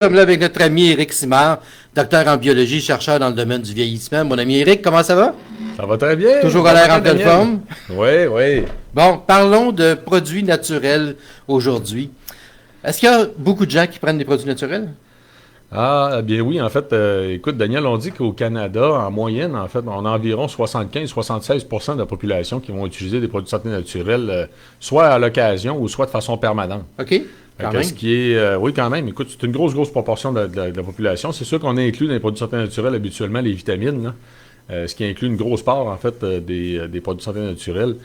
Comme là avec notre ami Éric Simard, docteur en biologie, chercheur dans le domaine du vieillissement. Mon ami Éric, comment ça va? Ça va très bien. Toujours à l'air en pleine forme? Oui, oui. Bon, parlons de produits naturels aujourd'hui. Est-ce qu'il y a beaucoup de gens qui prennent des produits naturels? Ah, bien oui, en fait, écoute, Daniel, on dit qu'au Canada, en moyenne, en fait, on a environ 75-76% de la population qui vont utiliser des produits de santé naturels, soit à l'occasion ou soit de façon permanente. OK, quand même. Ce qui est, oui, quand même, écoute, c'est une grosse proportion de la population. C'est sûr qu'on inclut dans les produits de santé naturels habituellement les vitamines, là, ce qui inclut une grosse part, en fait, des produits de santé naturels.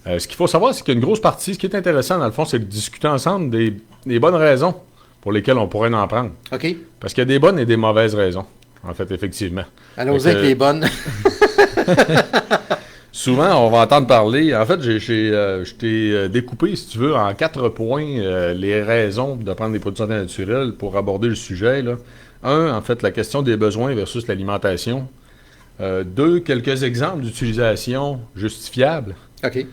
Ce qu'il faut savoir, c'est qu'il y a une grosse partie, ce qui est intéressant, dans le fond, c'est de discuter ensemble des bonnes raisons pour lesquelles on pourrait en prendre. OK. Parce qu'il y a des bonnes et des mauvaises raisons, en fait, effectivement. Allons-y avec les bonnes. Souvent, on va entendre parler. En fait, je t'ai découpé, si tu veux, en 4 points les raisons de prendre des produits de santé naturels pour aborder le sujet, là. En fait, la question des besoins versus l'alimentation. 2, quelques exemples d'utilisation justifiable. OK.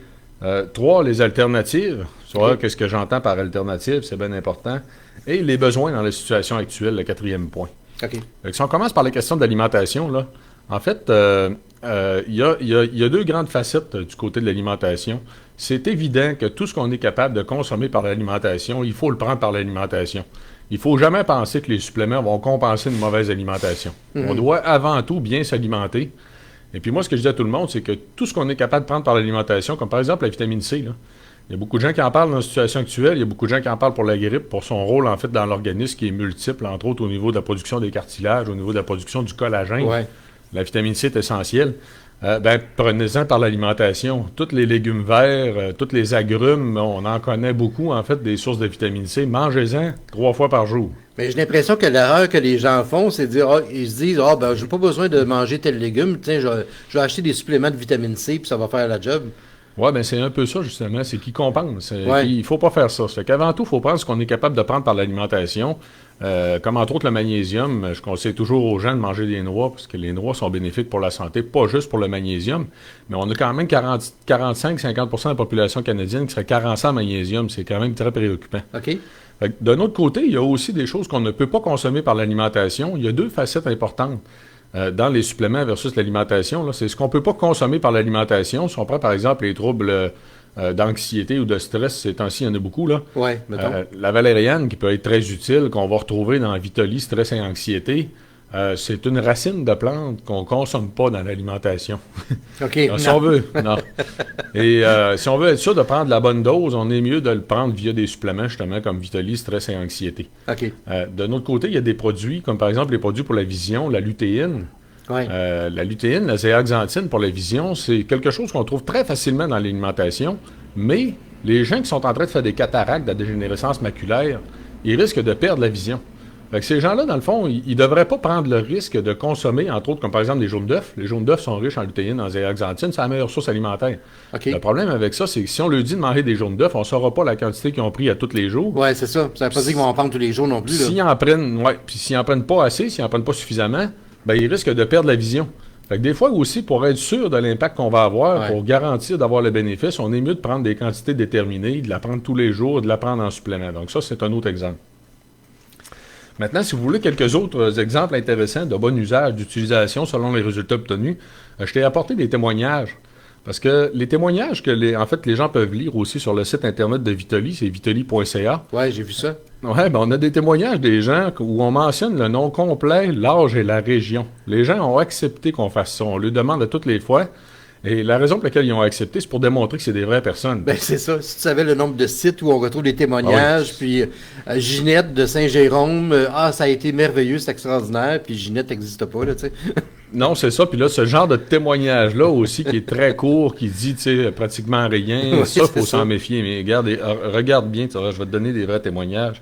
3, les alternatives. Soit OK. qu'est-ce que j'entends par alternative, c'est bien important. Et les besoins dans la situation actuelle, le 4e point. OK. Si on commence par la question de l'alimentation, là, en fait, il y a 2 grandes facettes du côté de l'alimentation. C'est évident que tout ce qu'on est capable de consommer par l'alimentation, il faut le prendre par l'alimentation. Il ne faut jamais penser que les suppléments vont compenser une mauvaise alimentation. On doit avant tout bien s'alimenter. Et puis moi, ce que je dis à tout le monde, c'est que tout ce qu'on est capable de prendre par l'alimentation, comme par exemple la vitamine C, là, il y a beaucoup de gens qui en parlent dans la situation actuelle. Il y a beaucoup de gens qui en parlent pour la grippe, pour son rôle, en fait, dans l'organisme qui est multiple, entre autres au niveau de la production des cartilages, au niveau de la production du collagène. Ouais. La vitamine C est essentielle. Prenez-en par l'alimentation. Tous les légumes verts, tous les agrumes, on en connaît beaucoup, en fait, des sources de vitamine C. Mangez-en 3 fois par jour. Mais j'ai l'impression que l'erreur que les gens font, c'est de dire, ils se disent, j'ai pas besoin de manger tel légume, tiens, je vais acheter des suppléments de vitamine C, puis ça va faire la job. Oui, bien, c'est un peu ça, justement. C'est qui compense. Ouais. Il ne faut pas faire ça. Ça fait qu'avant tout, il faut prendre ce qu'on est capable de prendre par l'alimentation. Comme entre autres le magnésium. Je conseille toujours aux gens de manger des noix parce que les noix sont bénéfiques pour la santé, pas juste pour le magnésium. Mais on a quand même 45-50% de la population canadienne qui serait carencée en magnésium. C'est quand même très préoccupant. OK. D'un autre côté, il y a aussi des choses qu'on ne peut pas consommer par l'alimentation. Il y a 2 facettes importantes. Dans les suppléments versus l'alimentation, là, c'est ce qu'on ne peut pas consommer par l'alimentation. Si on prend par exemple les troubles d'anxiété ou de stress, ces temps-ci, il y en a beaucoup, là. Ouais, mettons. La valériane, qui peut être très utile, qu'on va retrouver dans Vitali, stress et anxiété, c'est une racine de plante qu'on ne consomme pas dans l'alimentation. OK. Alors, si on veut, non. Et si on veut être sûr de prendre la bonne dose, on est mieux de le prendre via des suppléments, justement, comme Vitali, stress et anxiété. OK. De notre côté, il y a des produits, comme par exemple les produits pour la vision, la lutéine. Ouais. La lutéine, la zéaxanthine pour la vision, c'est quelque chose qu'on trouve très facilement dans l'alimentation, mais les gens qui sont en train de faire des cataractes, de la dégénérescence maculaire, ils risquent de perdre la vision. Fait que ces gens-là, dans le fond, ils ne devraient pas prendre le risque de consommer, entre autres, comme par exemple des jaunes d'œufs. Les jaunes d'œufs sont riches en lutéine, en zéaxanthine, c'est la meilleure source alimentaire. OK. Le problème avec ça, c'est que si on leur dit de manger des jaunes d'œufs, on ne saura pas la quantité qu'ils ont pris à tous les jours. Ouais, c'est ça. Ça veut pas dire qu'ils vont en prendre tous les jours non plus, là. S'ils en prennent pas assez, s'ils en prennent pas suffisamment, ben ils risquent de perdre la vision. Fait que des fois aussi, pour être sûr de l'impact qu'on va avoir, Ouais. pour garantir d'avoir le bénéfice, on est mieux de prendre des quantités déterminées, de la prendre tous les jours, de la prendre en supplément. Donc ça, c'est un autre exemple. Maintenant, si vous voulez quelques autres exemples intéressants de bon usage, d'utilisation selon les résultats obtenus, je t'ai apporté des témoignages. Parce que les témoignages que les gens peuvent lire aussi sur le site internet de Vitali, c'est vitali.ca. Ouais, j'ai vu ça. Ouais, ben on a des témoignages des gens où on mentionne le nom complet, l'âge et la région. Les gens ont accepté qu'on fasse ça. On le demande à toutes les fois. Et la raison pour laquelle ils ont accepté, c'est pour démontrer que c'est des vraies personnes. Ben, c'est ça. Si tu savais le nombre de sites où on retrouve des témoignages, puis Ginette de Saint-Jérôme, ça a été merveilleux, c'est extraordinaire, puis Ginette n'existe pas, là, tu sais. Non, c'est ça. Puis là, ce genre de témoignage-là aussi, qui est très court, qui dit, tu sais, pratiquement rien, Oui, ça, il c'est faut ça. s'en méfier. Mais regarde bien, tu vois, je vais te donner des vrais témoignages.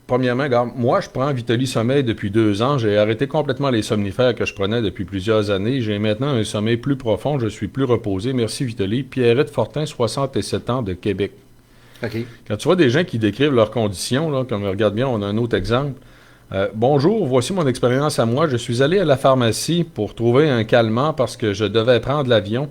Premièrement, regarde, moi, je prends Vitali Sommeil depuis 2 ans. J'ai arrêté complètement les somnifères que je prenais depuis plusieurs années. J'ai maintenant un sommeil plus profond. Je suis plus reposé. Merci, Vitali. Pierrette Fortin, 67 ans, de Québec. OK. Quand tu vois des gens qui décrivent leurs conditions, là, comme regarde bien, on a un autre exemple. Bonjour, voici mon expérience à moi. Je suis allé à la pharmacie pour trouver un calmant parce que je devais prendre l'avion.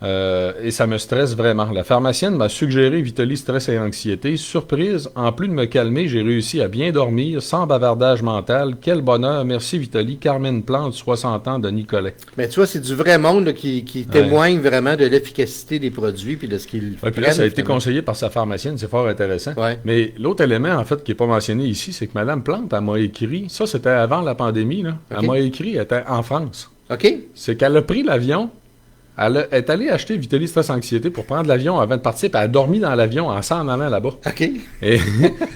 Et ça me stresse vraiment. La pharmacienne m'a suggéré Vitaly stress et anxiété. Surprise, en plus de me calmer, j'ai réussi à bien dormir, sans bavardage mental. Quel bonheur. Merci Vitaly. Carmen Plante, 60 ans, de Nicolet. Mais tu vois, c'est du vrai monde là, qui témoigne vraiment de l'efficacité des produits puis de ce qu'ils Ouais, puis là, ça a été conseillé par sa pharmacienne. C'est fort intéressant. Ouais. Mais l'autre élément, en fait, qui n'est pas mentionné ici, c'est que Mme Plante, elle m'a écrit, ça c'était avant la pandémie, là. Okay. Elle m'a écrit, elle était en France. OK. C'est qu'elle a pris l'avion. Elle est allée acheter Vitaly Stress Anxiété pour prendre l'avion avant de partir, puis elle a dormi dans l'avion en s'en allant là-bas. OK. Et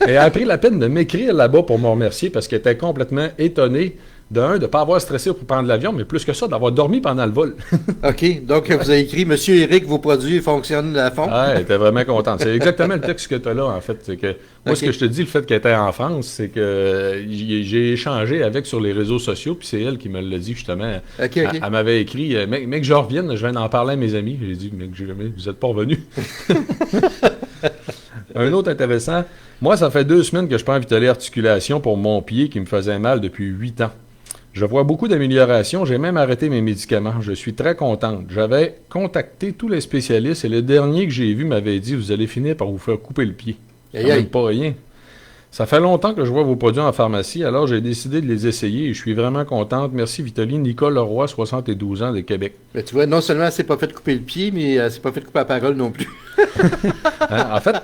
elle a pris la peine de m'écrire là-bas pour me remercier parce qu'elle était complètement étonnée, de ne pas avoir stressé pour prendre l'avion, mais plus que ça, d'avoir dormi pendant le vol. OK. Donc, vous avez écrit « Monsieur Eric, vos produits fonctionnent à fond. » Ouais, elle était vraiment contente. C'est exactement le texte que tu as là, en fait. C'est que, moi, ce que je te dis, le fait qu'elle était en France, c'est que j'ai échangé avec sur les réseaux sociaux, puis c'est elle qui me l'a dit, justement. OK. Elle m'avait écrit « Mec, je revienne, je viens d'en parler à mes amis. » J'ai dit « Mec, vous n'êtes pas revenu. » Un autre intéressant, moi, ça fait 2 semaines que je prends Vitaly Articulation pour mon pied qui me faisait mal depuis 8 ans. Je vois beaucoup d'améliorations, j'ai même arrêté mes médicaments. Je suis très contente. J'avais contacté tous les spécialistes et le dernier que j'ai vu m'avait dit « Vous allez finir par vous faire couper le pied. » Même pas rien. Ça fait longtemps que je vois vos produits en pharmacie, alors j'ai décidé de les essayer et je suis vraiment contente. Merci Vitaly. Nicole Leroy, 72 ans, de Québec. Mais tu vois, non seulement elle s'est pas fait couper le pied, mais elle s'est pas fait couper la parole non plus. Hein? En fait,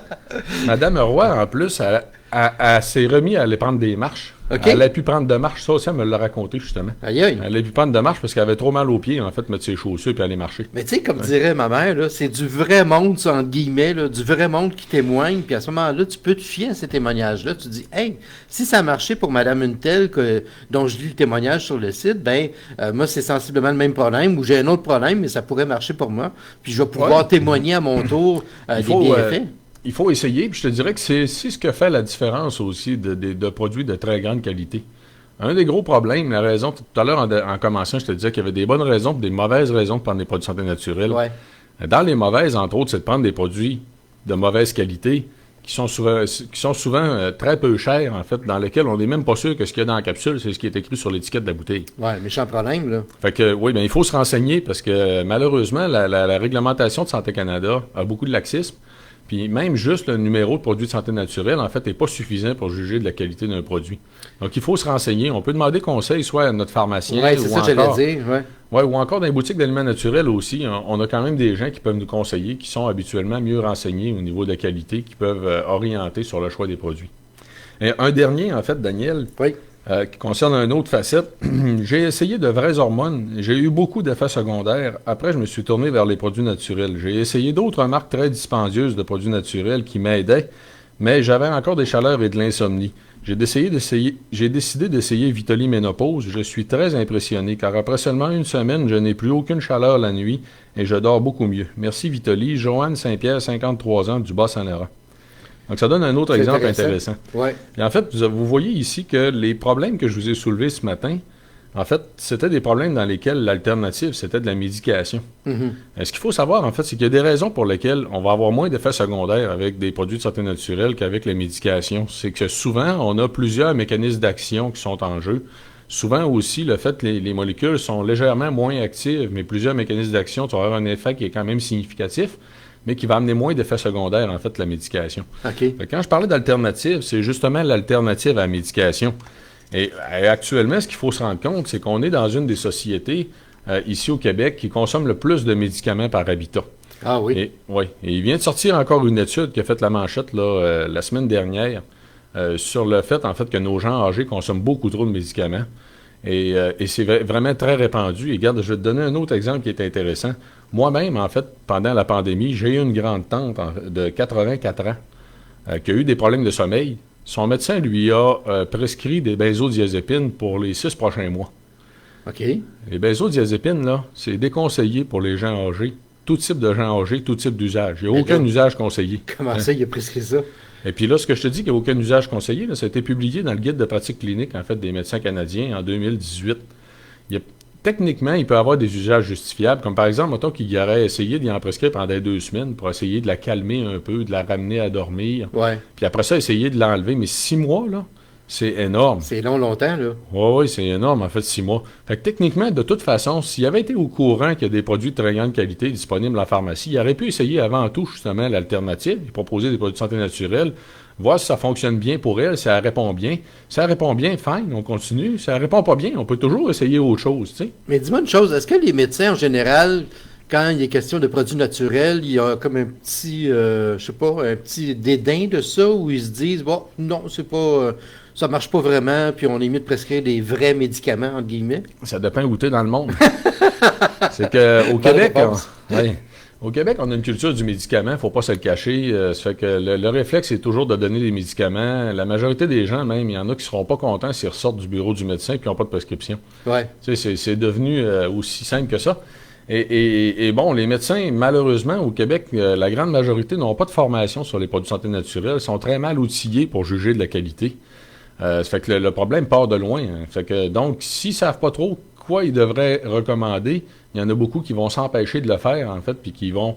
Mme Roy, en plus, elle s'est remise à aller prendre des marches. Okay. Elle a pu prendre de marches. Ça aussi, elle me l'a raconté, justement. Aïe aïe. Elle a pu prendre de marches parce qu'elle avait trop mal aux pieds, en fait, mettre ses chaussures et aller marcher. Mais tu sais, comme dirait ma mère, là, c'est du vrai monde, ça, entre guillemets, là, du vrai monde qui témoigne. Puis à ce moment-là, tu peux te fier à ces témoignages-là. Tu te dis, hey, si ça a marché pour Madame Untel, dont je lis le témoignage sur le site, ben, moi, c'est sensiblement le même problème, ou j'ai un autre problème, mais ça pourrait marcher pour moi. Puis je vais pouvoir témoigner à mon tour des bienfaits. Il faut essayer, puis je te dirais que c'est ce que fait la différence aussi de produits de très grande qualité. Un des gros problèmes, la raison, tout à l'heure en commençant, je te disais qu'il y avait des bonnes raisons et des mauvaises raisons de prendre des produits de santé naturelle. Ouais. Dans les mauvaises, entre autres, c'est de prendre des produits de mauvaise qualité qui sont souvent très peu chers, en fait, dans lesquels on n'est même pas sûr que ce qu'il y a dans la capsule, c'est ce qui est écrit sur l'étiquette de la bouteille. Ouais, méchant problème, là. Fait que, oui, bien, il faut se renseigner parce que, malheureusement, la réglementation de Santé Canada a beaucoup de laxisme. Puis même juste le numéro de produit de santé naturelle, en fait, n'est pas suffisant pour juger de la qualité d'un produit. Donc, il faut se renseigner. On peut demander conseil soit à notre pharmacien ouais, c'est ou ça encore... j'allais dire, ouais. Ouais, ou encore dans les boutiques d'aliments naturels aussi. On a quand même des gens qui peuvent nous conseiller, qui sont habituellement mieux renseignés au niveau de la qualité, qui peuvent orienter sur le choix des produits. Et un dernier, en fait, Daniel, Oui. qui concerne une autre facette. J'ai essayé de vraies hormones. J'ai eu beaucoup d'effets secondaires. Après, je me suis tourné vers les produits naturels. J'ai essayé d'autres marques très dispendieuses de produits naturels qui m'aidaient, mais j'avais encore des chaleurs et de l'insomnie. J'ai décidé d'essayer Vitaly Ménopause. Je suis très impressionné, car après seulement 1 semaine, je n'ai plus aucune chaleur la nuit et je dors beaucoup mieux. Merci Vitaly. Joanne Saint-Pierre, 53 ans, du Bas-Saint-Laurent. Donc, ça donne un autre exemple intéressant. Ouais. Et en fait, vous voyez ici que les problèmes que je vous ai soulevés ce matin, en fait, c'était des problèmes dans lesquels l'alternative, c'était de la médication. Mm-hmm. Ce qu'il faut savoir, en fait, c'est qu'il y a des raisons pour lesquelles on va avoir moins d'effets secondaires avec des produits de santé naturelle qu'avec la médication. C'est que souvent, on a plusieurs mécanismes d'action qui sont en jeu. Souvent aussi, le fait que les molécules sont légèrement moins actives, mais plusieurs mécanismes d'action, tu vas avoir un effet qui est quand même significatif, mais qui va amener moins d'effets secondaires, en fait, la médication. OK. Quand je parlais d'alternative, c'est justement l'alternative à la médication. Et actuellement, ce qu'il faut se rendre compte, c'est qu'on est dans une des sociétés, ici au Québec, qui consomme le plus de médicaments par habitat. Ah oui. Et il vient de sortir encore une étude qui a fait la manchette là, la semaine dernière sur le fait, en fait, que nos gens âgés consomment beaucoup trop de médicaments. Et c'est vraiment très répandu. Et regarde, je vais te donner un autre exemple qui est intéressant. Moi-même, en fait, pendant la pandémie, j'ai eu une grande-tante de 84 ans qui a eu des problèmes de sommeil. Son médecin lui a prescrit des benzodiazépines pour les 6 prochains mois. OK. Les benzodiazépines, là, c'est déconseillé pour les gens âgés. Tout type de gens âgés, tout type d'usage. Il n'y a aucun usage conseillé. Comment ça, il a prescrit ça? Et puis là, ce que je te dis qu'il n'y a aucun usage conseillé, là, ça a été publié dans le guide de pratique clinique, en fait, des médecins canadiens en 2018. Techniquement, il peut y avoir des usages justifiables, comme par exemple, mettons qu'il aurait essayé d'y en prescrire pendant 2 semaines pour essayer de la calmer un peu, de la ramener à dormir. Ouais. Puis après ça, essayer de l'enlever. Mais 6 mois, là, C'est énorme. C'est longtemps, là. Oui, c'est énorme, en fait, 6 mois. Fait que techniquement, de toute façon, s'il avait été au courant qu'il y a des produits de très grande qualité disponibles en pharmacie, il aurait pu essayer avant tout, justement, l'alternative, proposer des produits de santé naturelle, voir si ça fonctionne bien pour elle, si ça répond bien. Si ça répond bien, fine, on continue. Si ça répond pas bien, on peut toujours essayer autre chose, tu sais. Mais dis-moi une chose, est-ce que les médecins, en général, quand il est question de produits naturels, il y a comme un petit, je sais pas, un petit dédain de ça, où ils se disent, bon, non, c'est pas, ça marche pas vraiment, puis on est mieux de prescrire des vrais médicaments, entre guillemets? Ça dépend où t'es dans le monde. C'est qu'au Québec, au Québec, on a une culture du médicament, faut pas se le cacher. Ça fait que le réflexe, c'est toujours de donner des médicaments. La majorité des gens, même, il y en a qui seront pas contents s'ils ressortent du bureau du médecin et qui n'ont pas de prescription. Ouais. Tu sais, c'est devenu aussi simple que ça. Et bon, les médecins, malheureusement, au Québec, la grande majorité n'ont pas de formation sur les produits de santé naturelle, sont très mal outillés pour juger de la qualité. Ça fait que le problème part de loin. Hein. Fait que, donc, s'ils savent pas trop quoi ils devraient recommander, il y en a beaucoup qui vont s'empêcher de le faire, en fait, puis qui vont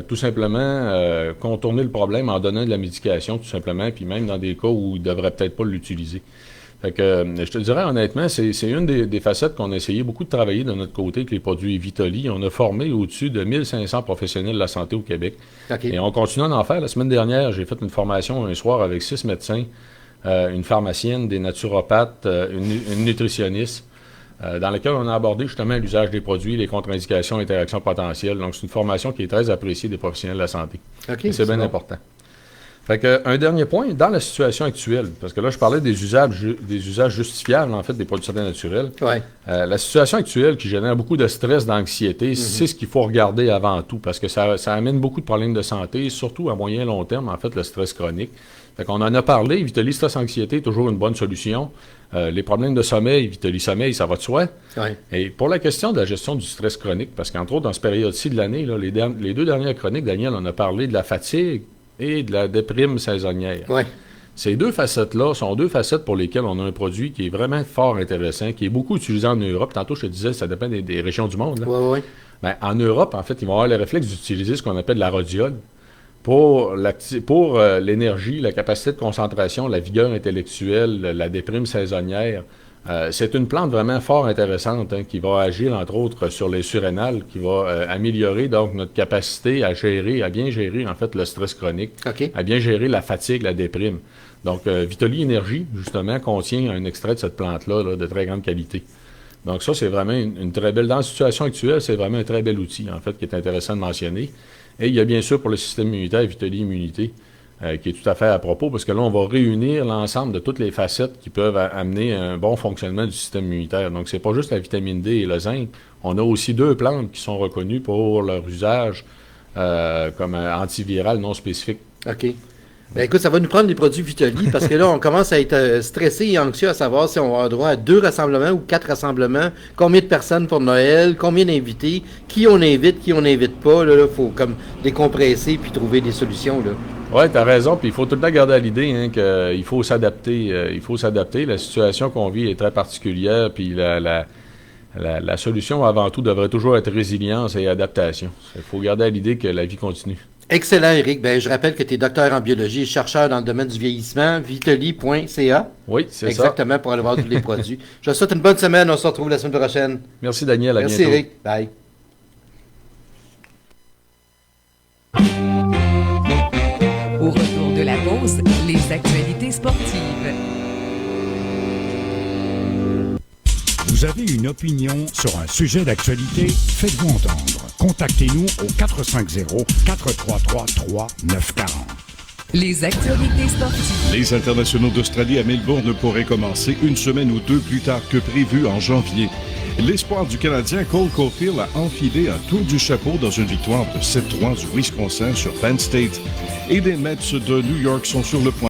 tout simplement contourner le problème en donnant de la médication, tout simplement, puis même dans des cas où ils ne devraient peut-être pas l'utiliser. Fait que, je te dirais honnêtement, c'est une des facettes qu'on a essayé beaucoup de travailler de notre côté avec les produits Vitoli. On a formé au-dessus de 1500 professionnels de la santé au Québec. Okay. Et on continue à en faire. La semaine dernière, j'ai fait une formation un soir avec 6 médecins, une pharmacienne, des naturopathes, une nutritionniste, dans laquelle on a abordé justement l'usage des produits, les contre-indications, l'interaction potentielle. Donc, c'est une formation qui est très appréciée des professionnels de la santé. Okay, c'est bien important. Fait que, un dernier point, dans la situation actuelle, parce que là, je parlais des usages justifiables, en fait, des produits de santé naturelle. Ouais. La situation actuelle qui génère beaucoup de stress, d'anxiété, c'est ce qu'il faut regarder avant tout, parce que ça amène beaucoup de problèmes de santé, surtout à moyen et long terme, en fait, le stress chronique. Fait qu'on en a parlé, Vitoli stress anxiété est toujours une bonne solution. Les problèmes de sommeil, Vitoli sommeil, ça va de soi. Ouais. Et pour la question de la gestion du stress chronique, parce qu'entre autres, dans cette période-ci de l'année, là, les 2 dernières chroniques, Daniel, on a parlé de la fatigue et de la déprime saisonnière. Ouais. Ces 2 facettes-là sont 2 facettes pour lesquelles on a un produit qui est vraiment fort intéressant, qui est beaucoup utilisé en Europe. Tantôt, je te disais, ça dépend des régions du monde. Là. Ouais. Ben, en Europe, en fait, ils vont avoir le réflexe d'utiliser ce qu'on appelle la rhodiole pour l'énergie, la capacité de concentration, la vigueur intellectuelle, la déprime saisonnière. C'est une plante vraiment fort intéressante qui va agir, entre autres, sur les surrénales, qui va améliorer donc notre capacité à bien gérer, en fait, le stress chronique, Okay. à bien gérer la fatigue, la déprime. Donc, Vitoli Énergie, justement, contient un extrait de cette plante-là là, de très grande qualité. Donc, ça, c'est vraiment une très belle... Dans la situation actuelle, c'est vraiment un très bel outil, en fait, qui est intéressant de mentionner. Et il y a bien sûr pour le système immunitaire, Vitoli Immunité, qui est tout à fait à propos, parce que là, on va réunir l'ensemble de toutes les facettes qui peuvent amener un bon fonctionnement du système immunitaire. Donc, c'est pas juste la vitamine D et le zinc. On a aussi 2 plantes qui sont reconnues pour leur usage comme antiviral non spécifique. OK. Ben écoute, ça va nous prendre des produits Vitoli, parce que là, on commence à être stressé et anxieux à savoir si on va avoir droit à 2 rassemblements ou 4 rassemblements, combien de personnes pour Noël, combien d'invités, qui on n'invite pas. Là, faut comme décompresser puis trouver des solutions, là. Oui, tu as raison, puis il faut tout le temps garder à l'idée qu'il faut s'adapter. Il faut s'adapter. La situation qu'on vit est très particulière, puis la solution, avant tout, devrait toujours être résilience et adaptation. Il faut garder à l'idée que la vie continue. Excellent, Éric. Ben, je rappelle que tu es docteur en biologie et chercheur dans le domaine du vieillissement, vitoli.ca. Oui, c'est ça. Exactement, pour aller voir tous les produits. Je te souhaite une bonne semaine. On se retrouve la semaine prochaine. Merci, Daniel. À Merci, bientôt. Éric. Bye. Au retour de la pause, les actualités sportives. Vous avez une opinion sur un sujet d'actualité? Faites-vous entendre. Contactez-nous au 450-433-3940. Les actualités sportives. Les internationaux d'Australie à Melbourne pourraient commencer une semaine ou 2 plus tard que prévu en janvier. L'espoir du Canadien Cole Caulfield a enfilé un tour du chapeau dans une victoire de 7-3 du Wisconsin sur Penn State. Et les Mets de New York sont sur le point